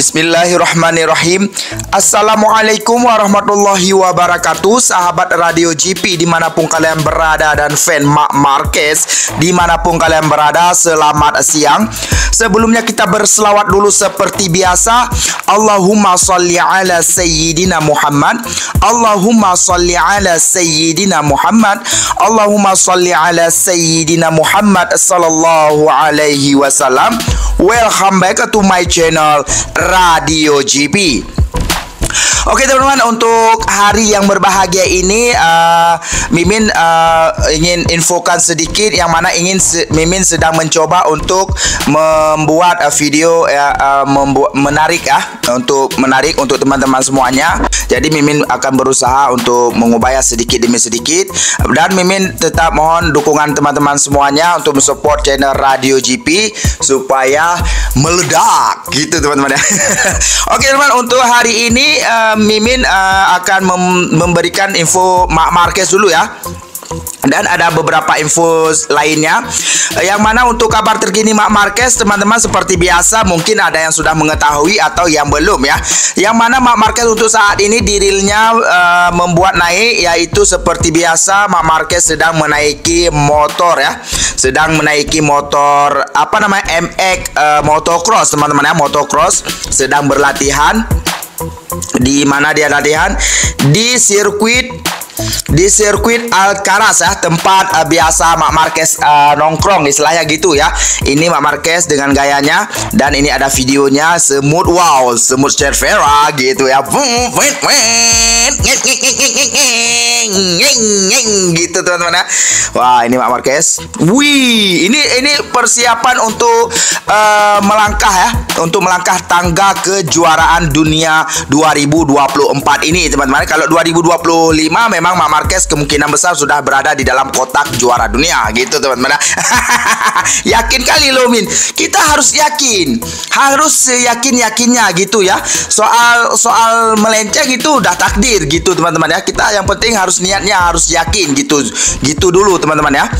Bismillahirrahmanirrahim. Assalamualaikum warahmatullahi wabarakatuh. Sahabat Radio GP dimanapun kalian berada dan fan Marc Marquez dimanapun kalian berada, selamat siang. Sebelumnya kita berselawat dulu seperti biasa. Allahumma salli ala Sayyidina Muhammad. Allahumma salli ala Sayyidina Muhammad. Allahumma salli ala Sayyidina Muhammad sallallahu alaihi wasallam. Welcome back to my channel Radio GP. Oke teman-teman, untuk hari yang berbahagia ini Mimin ingin infokan sedikit, yang mana Mimin sedang mencoba untuk membuat video menarik untuk teman-teman semuanya. Jadi Mimin akan berusaha untuk mengubah sedikit demi sedikit, dan Mimin tetap mohon dukungan teman-teman semuanya untuk mensupport channel Radio GP supaya meledak gitu teman-teman ya. Oke teman-teman, untuk hari ini Mimin akan memberikan info Marc Marquez dulu ya. Dan ada beberapa info lainnya, yang mana untuk kabar terkini Marc Marquez teman-teman, seperti biasa mungkin ada yang sudah mengetahui atau yang belum ya. Yang mana Marc Marquez untuk saat ini dirilnya membuat naik, yaitu seperti biasa Marc Marquez sedang menaiki motor ya. Sedang menaiki motor MX motocross teman-teman ya. Motocross sedang berlatihan. Di mana dia latihan? Di sirkuit Alcaraz ya, tempat biasa Marc Marquez nongkrong istilahnya gitu ya. Ini Marc Marquez dengan gayanya, dan ini ada videonya semut Cervera gitu ya. Gitu teman-teman ya. Wah, ini Marc Marquez. Wih, ini persiapan untuk melangkah tangga kejuaraan dunia 2024 ini teman-teman. Kalau 2025 memang Marc Marquez kemungkinan besar sudah berada di dalam kotak juara dunia gitu teman-teman. Yakin kali loh Min. Kita harus yakin. Harus yakinnya gitu ya. Soal melenceng itu udah takdir gitu teman-teman ya. Kita yang penting harus niatnya harus yakin gitu. Gitu dulu teman-teman ya.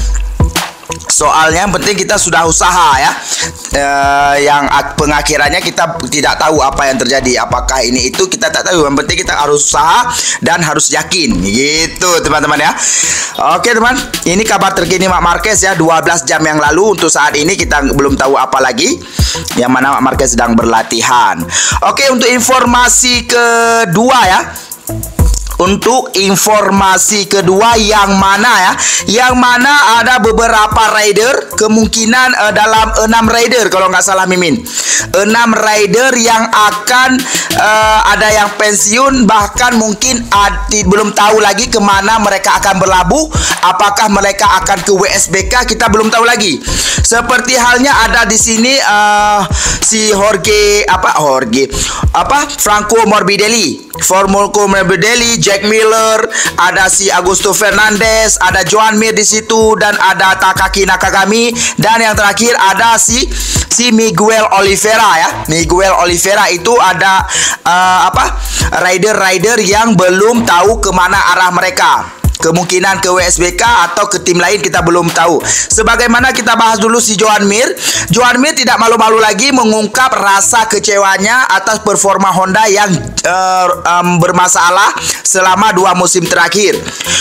Soalnya yang penting kita sudah usaha ya. Yang pengakhirannya kita tidak tahu apa yang terjadi. Apakah ini itu kita tak tahu. Yang penting kita harus usaha dan harus yakin gitu teman-teman ya. Oke teman, ini kabar terkini Marc Marquez ya, 12 jam yang lalu. Untuk saat ini kita belum tahu apa lagi, yang mana Marc Marquez sedang berlatihan. Oke, untuk informasi kedua ya. Untuk informasi kedua, yang mana ada beberapa rider, kemungkinan dalam 6 rider kalau nggak salah Mimin, 6 rider yang akan ada yang pensiun, bahkan mungkin belum tahu lagi kemana mereka akan berlabuh. Apakah mereka akan ke WSBK, kita belum tahu lagi. Seperti halnya ada di sini si Franco Morbidelli, Jack Miller, ada si Augusto Fernandez, ada Joan Mir di situ, dan ada Takaki Nakagami, dan yang terakhir ada si Miguel Oliveira ya. Miguel Oliveira itu ada rider-rider yang belum tahu kemana arah mereka. Kemungkinan ke WSBK atau ke tim lain, kita belum tahu. Sebagaimana kita bahas dulu si Joan Mir. Joan Mir tidak malu-malu lagi mengungkap rasa kecewanya atas performa Honda yang bermasalah selama 2 musim terakhir.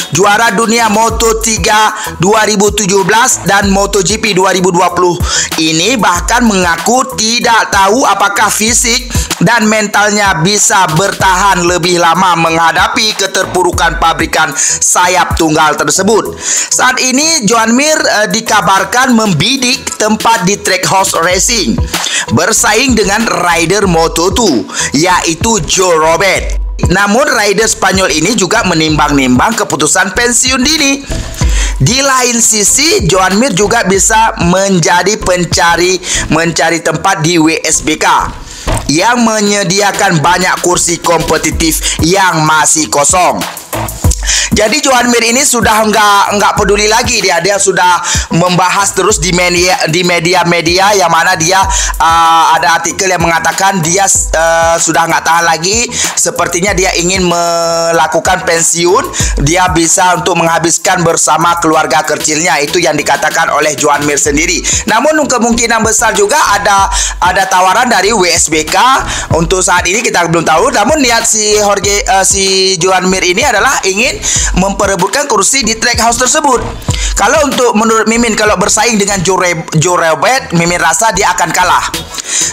Juara dunia Moto3 2017 dan MotoGP 2020 ini bahkan mengaku tidak tahu apakah fisik dan mentalnya bisa bertahan lebih lama menghadapi keterpurukan pabrikan sayap tunggal tersebut. Saat ini Joan Mir dikabarkan membidik tempat di Trackhouse Racing, bersaing dengan rider Moto2 yaitu Joe Roberts. Namun rider Spanyol ini juga menimbang-nimbang keputusan pensiun dini. Di lain sisi, Joan Mir juga bisa menjadi mencari tempat di WSBK yang menyediakan banyak kursi kompetitif yang masih kosong. Jadi Joan Mir ini sudah nggak peduli lagi, dia sudah membahas terus di media yang mana dia ada artikel yang mengatakan dia sudah nggak tahan lagi, sepertinya dia ingin melakukan pensiun, dia bisa untuk menghabiskan bersama keluarga kecilnya, itu yang dikatakan oleh Joan Mir sendiri. Namun kemungkinan besar juga ada tawaran dari WSBK, untuk saat ini kita belum tahu. Namun niat si Joan Mir ini adalah ingin memperebutkan kursi di Trackhouse tersebut. Kalau menurut Mimin, kalau bersaing dengan Joe Robert, Mimin rasa dia akan kalah.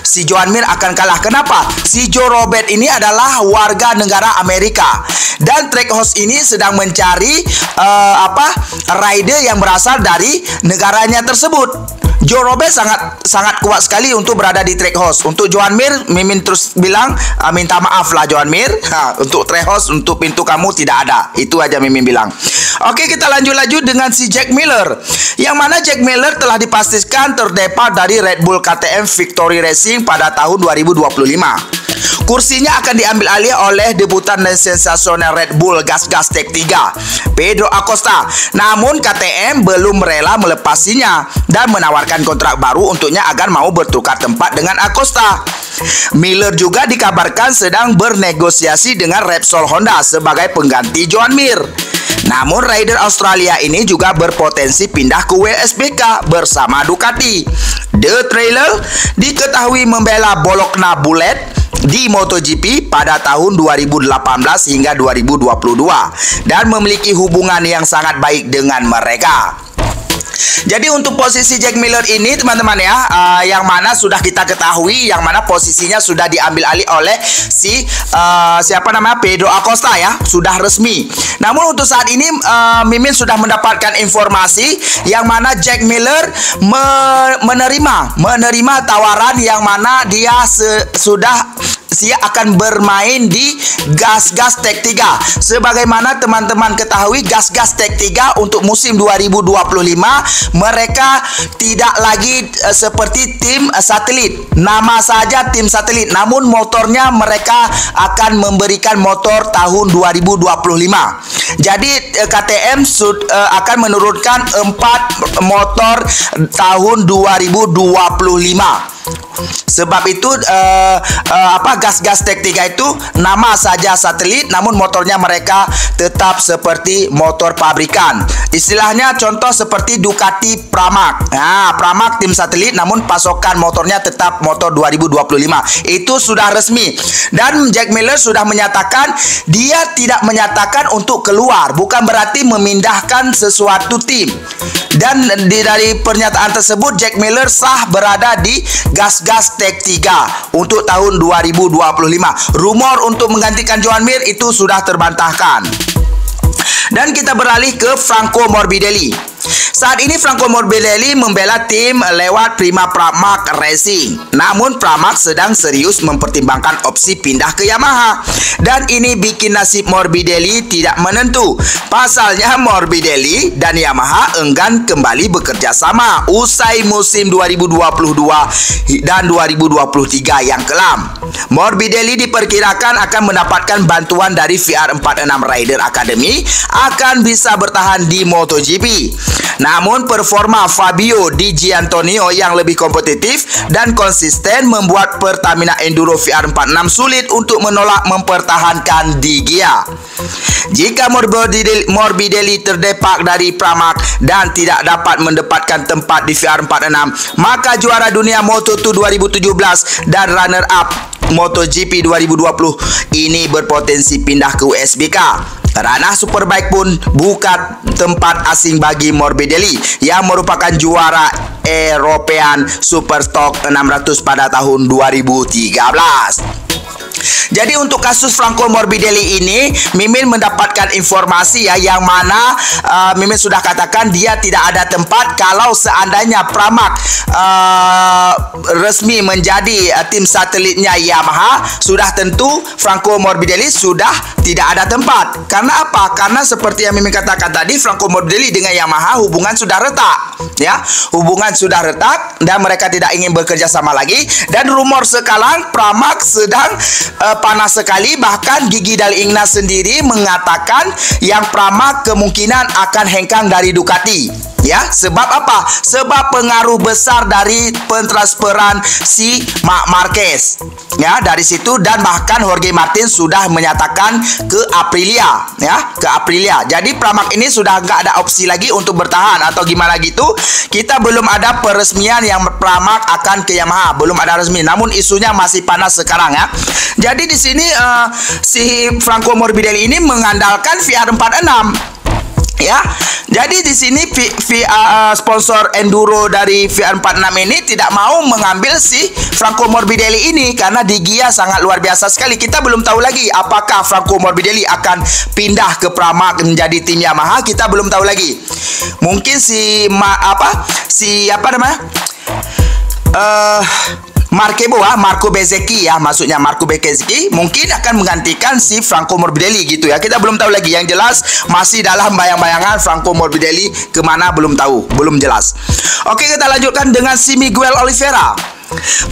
Si Joan Mir akan kalah. Kenapa? Si Joe Robert ini adalah warga negara Amerika, dan Trackhouse ini sedang mencari rider yang berasal dari negaranya tersebut. Joe Robert sangat kuat sekali untuk berada di Trackhouse. Untuk Joan Mir, Mimin terus bilang minta maaf lah Joan Mir. Untuk Trackhouse, untuk pintu kamu tidak ada. Itu aja Mimin bilang. Oke, kita lanjut dengan si Jack Miller, yang mana Jack Miller telah dipastikan terdepak dari Red Bull KTM Victory Racing pada tahun 2025. Kursinya akan diambil alih oleh debutan sensasional Red Bull gas-gas Tech 3, Pedro Acosta. Namun KTM belum rela melepasinya dan menawarkan kontrak baru untuknya agar mau bertukar tempat dengan Acosta. Miller juga dikabarkan sedang bernegosiasi dengan Repsol Honda sebagai pengganti Joan Mir. Namun rider Australia ini juga berpotensi pindah ke WSBK bersama Ducati. The Trailer diketahui membela Bologna Bullet di MotoGP pada tahun 2018 hingga 2022 dan memiliki hubungan yang sangat baik dengan mereka. Jadi untuk posisi Jack Miller ini teman-teman ya, yang mana sudah kita ketahui, yang mana posisinya sudah diambil alih oleh si Pedro Acosta ya, sudah resmi. Namun untuk saat ini Mimin sudah mendapatkan informasi yang mana Jack Miller menerima tawaran yang mana dia akan bermain di gas-gas Tech 3. Sebagaimana teman-teman ketahui, gas-gas Tech 3 untuk musim 2025 mereka tidak lagi seperti tim satelit. Nama saja tim satelit, namun motornya mereka akan memberikan motor tahun 2025. Jadi KTM akan menurunkan 4 motor tahun 2025. Sebab itu gas-gas Tech 3 itu nama saja satelit, namun motornya mereka tetap seperti motor pabrikan. Istilahnya contoh seperti Ducati Pramac. Pramac tim satelit, namun pasokan motornya tetap motor 2025. Itu sudah resmi. Dan Jack Miller sudah menyatakan dia tidak menyatakan untuk keluar, bukan berarti memindahkan sesuatu tim. Dan dari pernyataan tersebut Jack Miller sah berada di gas-gas Tech 3 untuk tahun 2025. Rumor untuk menggantikan Joan Mir itu sudah terbantahkan. Dan kita beralih ke Franco Morbidelli. Saat ini Franco Morbidelli membela tim lewat Prima Pramac Racing. Namun Pramac sedang serius mempertimbangkan opsi pindah ke Yamaha. Dan ini bikin nasib Morbidelli tidak menentu. Pasalnya Morbidelli dan Yamaha enggan kembali bekerja sama usai musim 2022 dan 2023 yang kelam. Morbidelli diperkirakan akan mendapatkan bantuan dari VR46 Rider Academy akan bisa bertahan di MotoGP. Namun performa Fabio Di Giannantonio yang lebih kompetitif dan konsisten membuat Pertamina Enduro VR46 sulit untuk menolak mempertahankan Di Gia. Jika Morbidelli terdepak dari Pramac dan tidak dapat mendapatkan tempat di VR46, maka juara dunia Moto2 2017 dan runner-up MotoGP 2020 ini berpotensi pindah ke WSBK. Ranah Superbike pun bukan tempat asing bagi Morbidelli yang merupakan juara European Superstock 600 pada tahun 2013. Jadi untuk kasus Franco Morbidelli ini, Mimin mendapatkan informasi ya, yang mana Mimin sudah katakan dia tidak ada tempat. Kalau seandainya Pramac resmi menjadi tim satelitnya Yamaha, sudah tentu Franco Morbidelli sudah tidak ada tempat. Karena apa? Karena seperti yang Mimin katakan tadi, Franco Morbidelli dengan Yamaha hubungan sudah retak ya, hubungan sudah retak dan mereka tidak ingin bekerja sama lagi. Dan rumor sekarang Pramac sedang panas sekali. Bahkan Gigi Dal Ignas sendiri mengatakan yang Pramac kemungkinan akan hengkang dari Ducati. Ya, sebab apa? Sebab pengaruh besar dari pentransferan si Marc Marquez. Ya, dari situ, dan bahkan Jorge Martin sudah menyatakan ke Aprilia, ya, ke Aprilia. Jadi Pramac ini sudah nggak ada opsi lagi untuk bertahan atau gimana gitu. Kita belum ada peresmian yang Pramac akan ke Yamaha, belum ada resmi. Namun isunya masih panas sekarang ya. Jadi di sini si Franco Morbidelli ini mengandalkan VR46. Ya, jadi di sini sponsor enduro dari VR46 ini tidak mau mengambil si Franco Morbidelli ini karena di Gia sangat luar biasa sekali. Kita belum tahu lagi apakah Franco Morbidelli akan pindah ke Pramac menjadi tim Yamaha. Kita belum tahu lagi. Mungkin Marco Bezzecchi ya, maksudnya Marco Bezzecchi mungkin akan menggantikan si Franco Morbidelli gitu ya. Kita belum tahu lagi. Yang jelas masih dalam bayang-bayangan Franco Morbidelli kemana belum tahu, belum jelas. Oke, kita lanjutkan dengan si Miguel Oliveira.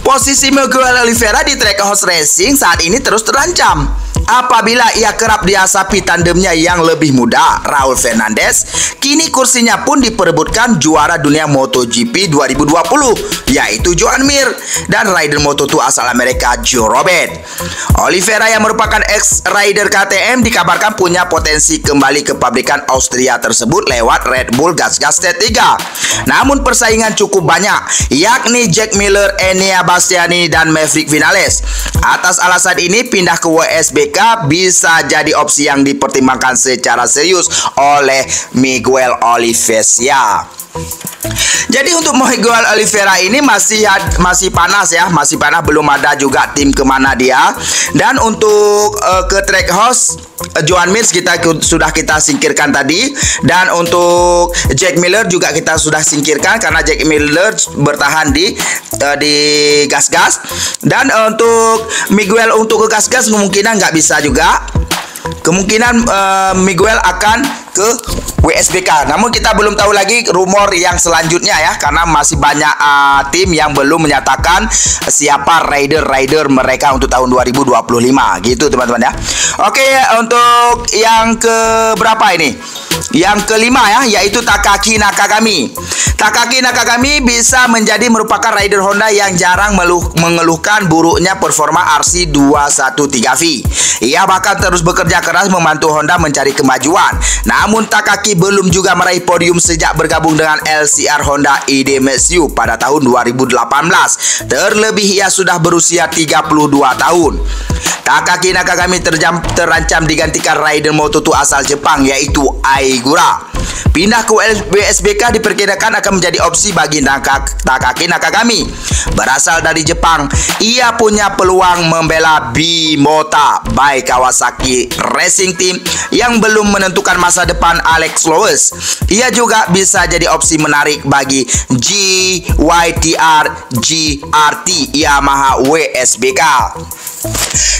Posisi Miguel Oliveira di Trackhouse Racing saat ini terus terancam apabila ia kerap diasapi tandemnya yang lebih muda, Raul Fernandez. Kini kursinya pun diperebutkan juara dunia MotoGP 2020, yaitu Joan Mir, dan rider Moto2 asal Amerika Joe Roberts. Oliveira yang merupakan ex-rider KTM dikabarkan punya potensi kembali ke pabrikan Austria tersebut lewat Red Bull Gas-Gas T3. Namun persaingan cukup banyak, yakni Jack Miller, Enea Bastianini, dan Maverick Vinales. Atas alasan ini, pindah ke WSBK bisa jadi opsi yang dipertimbangkan secara serius oleh Miguel Oliveira. Jadi untuk Miguel Oliveira ini masih panas ya, masih panas, belum ada juga tim kemana dia. Dan untuk ke Trackhouse, Joan Mir sudah kita singkirkan tadi, dan untuk Jack Miller juga kita sudah singkirkan karena Jack Miller bertahan di Gas-Gas. Dan untuk Miguel untuk ke Gas-Gas kemungkinan nggak bisa juga. Kemungkinan Miguel akan ke WSBK. Namun kita belum tahu lagi rumor yang selanjutnya ya, karena masih banyak tim yang belum menyatakan siapa rider mereka untuk tahun 2025 gitu teman-teman ya. Oke, untuk yang ke berapa ini? Yang kelima ya, yaitu Takaki Nakagami. Takaki Nakagami bisa menjadi merupakan rider Honda yang jarang mengeluhkan buruknya performa RC213V. Ia bahkan terus bekerja keras membantu Honda mencari kemajuan. Namun Takaki belum juga meraih podium sejak bergabung dengan LCR Honda IDMSU pada tahun 2018. Terlebih ia sudah berusia 32 tahun. Takaki Nakagami terancam digantikan rider Moto2 asal Jepang, yaitu Aigura. Pindah ke WSBK diperkirakan akan menjadi opsi bagi Takaki Nakagami. Berasal dari Jepang, ia punya peluang membela Bimota by Kawasaki Racing Team yang belum menentukan masa depan Alex Lowes. Ia juga bisa jadi opsi menarik bagi GYTR GRT Yamaha WSBK.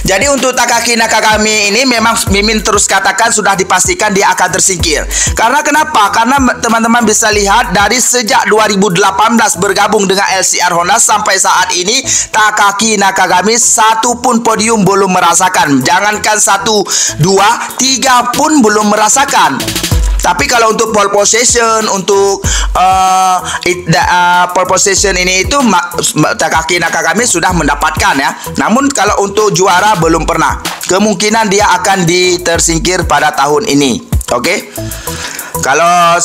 Jadi untuk Takaki Nakagami ini memang Mimin terus katakan sudah dipastikan dia akan tersingkir. Karena kenapa? Karena teman-teman bisa lihat dari sejak 2018 bergabung dengan LCR Honda sampai saat ini Takaki Nakagami satu pun podium belum merasakan. Jangankan 1, 2, 3 pun belum merasakan. Tapi kalau untuk pole position, untuk pole position ini itu Takaki Nakagami sudah mendapatkan ya. Namun kalau untuk juara belum pernah. Kemungkinan dia akan tersingkir pada tahun ini. Oke. Kalau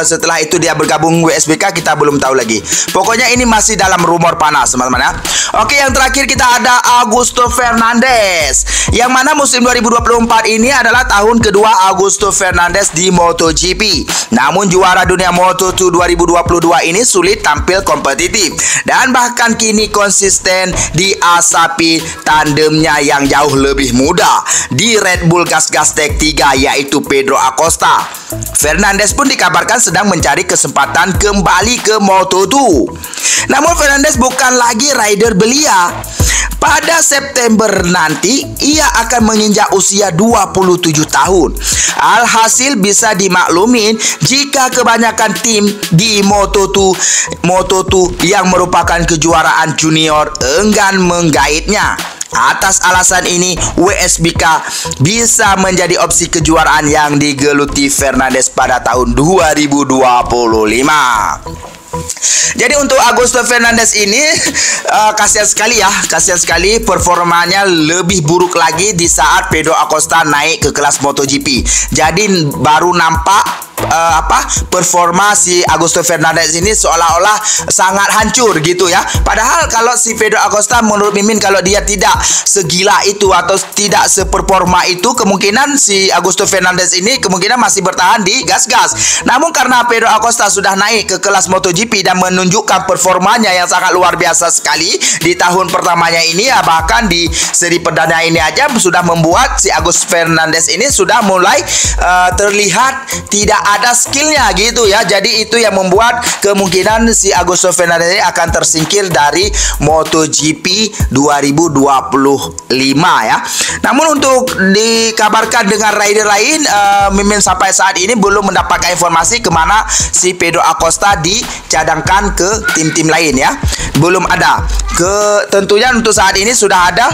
setelah itu dia bergabung WSBK kita belum tahu lagi. Pokoknya ini masih dalam rumor panas teman-teman ya. Oke, yang terakhir kita ada Augusto Fernandez, yang mana musim 2024 ini adalah tahun kedua Augusto Fernandez di MotoGP. Namun juara dunia Moto2 2022 ini sulit tampil kompetitif dan bahkan kini konsisten diasapi tandemnya yang jauh lebih muda di Red Bull Gas-Gas Tech 3, yaitu Pedro Acosta. Fernandez pun dikabarkan sedang mencari kesempatan kembali ke Moto2. Namun Fernandez bukan lagi rider belia. Pada September nanti ia akan menginjak usia 27 tahun. Alhasil bisa dimaklumin jika kebanyakan tim di Moto2 yang merupakan kejuaraan junior enggan menggaitnya. Atas alasan ini, WSBK bisa menjadi opsi kejuaraan yang digeluti Fernandes pada tahun 2025. Jadi untuk Augusto Fernandes ini kasihan sekali performanya lebih buruk lagi di saat Pedro Acosta naik ke kelas MotoGP. Jadi baru nampak performa si Augusto Fernandes ini seolah-olah sangat hancur gitu ya. Padahal kalau si Pedro Acosta menurut Mimin kalau dia tidak segila itu atau tidak seperforma itu, kemungkinan si Augusto Fernandes ini kemungkinan masih bertahan di gas-gas. Namun karena Pedro Acosta sudah naik ke kelas MotoGP dan menunjukkan performanya yang sangat luar biasa sekali di tahun pertamanya ini ya, bahkan di seri perdana ini aja sudah membuat si Augusto Fernandes ini sudah mulai terlihat tidak ada skillnya gitu ya. Jadi itu yang membuat kemungkinan si Augusto Fernandes ini akan tersingkir dari MotoGP 2025 ya. Namun untuk dikabarkan dengan rider lain, Mimin sampai saat ini belum mendapatkan informasi kemana si Pedro Acosta dicadangkan ke tim-tim lain ya. Belum ada. Tentunya untuk saat ini sudah ada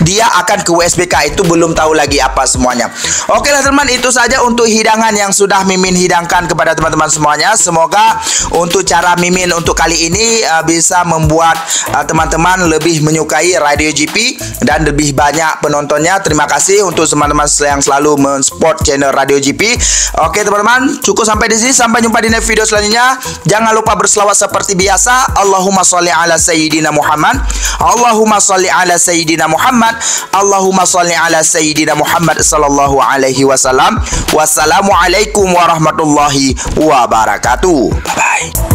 dia akan ke WSBK, itu belum tahu lagi apa semuanya. Oke lah teman, itu saja untuk hidangan yang sudah Mimin hidangkan kepada teman-teman semuanya. Semoga untuk cara Mimin untuk kali ini bisa membuat teman-teman lebih menyukai Radio GP dan lebih banyak penontonnya. Terima kasih untuk teman-teman yang selalu men-support channel Radio GP. Oke teman-teman, cukup sampai di sini. Sampai jumpa di next video selanjutnya. Jangan lupa berselawat seperti biasa. Allahumma sholli ala sayyidina Muhammad. Allahumma sholli ala sayyidina Muhammad. Allahumma sholli ala sayyidina Muhammad sallallahu alaihi wasallam. Wassalamualaikum warahmatullahi wabarakatuh. Bye bye.